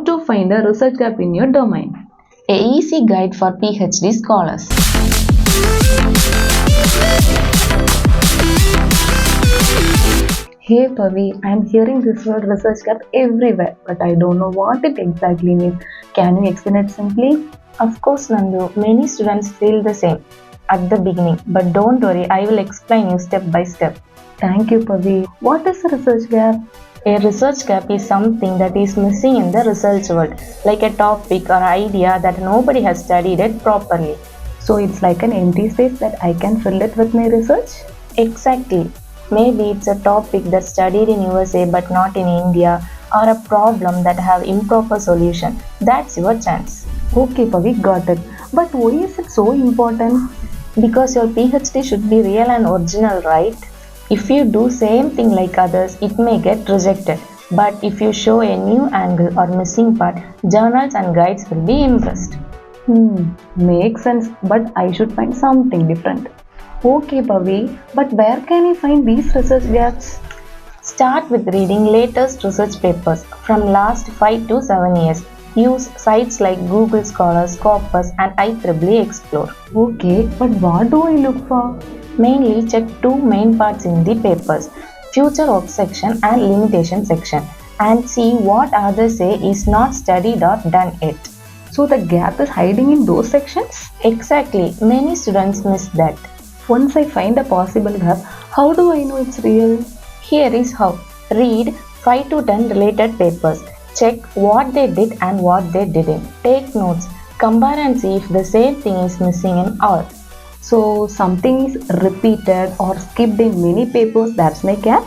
to find a research gap in your domain. A easy guide for PhD scholars. Hey Pavi, I'm hearing this word research gap everywhere, but I don't know what it exactly means. Can you explain it simply? Of course, Nandu, many students feel the same at the beginning, but don't worry, I will explain you step by step. Thank you, Pavi. What is a research gap? A research gap is something that is missing in the research world, like a topic or idea that nobody has studied it properly. So it's like an empty space that I can fill it with my research? Exactly. Maybe it's a topic that's studied in USA but not in India, or a problem that have improper solution. That's your chance. Okay, Pavi, got it. But why is it so important? Because your PhD should be real and original, right? If you do same thing like others, it may get rejected. But if you show a new angle or missing part, journals and guides will be impressed. Makes sense, but I should find something different. Okay, Pavi, but where can I find these research gaps? Start with reading latest research papers from last 5 to 7 years. Use sites like Google Scholars, Scopus and IEEE Explore. Okay, but what do I look for? Mainly check two main parts in the papers, future work section and limitation section, and see what others say is not studied or done yet. So the gap is hiding in those sections? Exactly, many students miss that. Once I find a possible gap, how do I know it's real? Here is how. Read 5 to 10 related papers. Check what they did and what they didn't. Take notes. Compare and see if the same thing is missing in all. So something is repeated or skipped in many papers, that's my gap?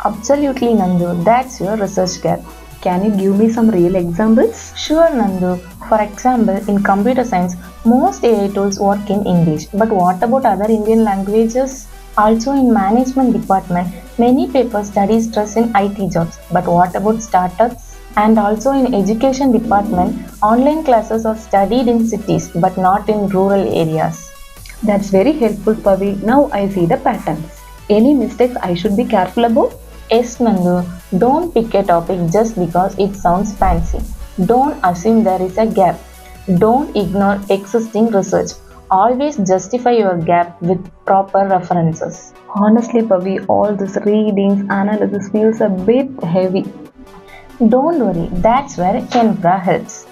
Absolutely, Nandu. That's your research gap. Can you give me some real examples? Sure, Nandu. For example, in computer science, most AI tools work in English. But what about other Indian languages? Also in management department, many papers study stress in IT jobs. But what about startups? And also in education department, online classes are studied in cities but not in rural areas. That's very helpful, Pavi. Now I see the patterns. Any mistakes I should be careful about? Yes, Nandu. Don't pick a topic just because it sounds fancy. Don't assume there is a gap. Don't ignore existing research. Always justify your gap with proper references. Honestly, Pavi, all this readings, analysis feels a bit heavy. Don't worry, that's where Kenfra helps.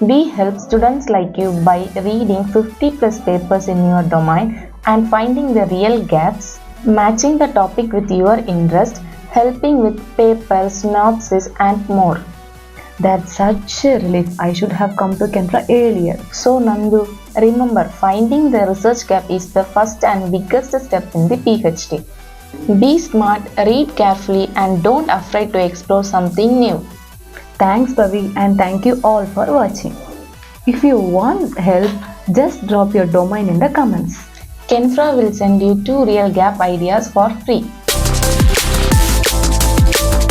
We help students like you by reading 50 plus papers in your domain and finding the real gaps, matching the topic with your interest, helping with paper, synopsis and more. That's such a relief. I should have come to Kenfra earlier. So Nandu, remember finding the research gap is the first and biggest step in the PhD. Be smart, read carefully and don't afraid to explore something new. Thanks, Pavi, and thank you all for watching. If you want help, just drop your domain in the comments. Kenfra will send you 2 real gap ideas for free.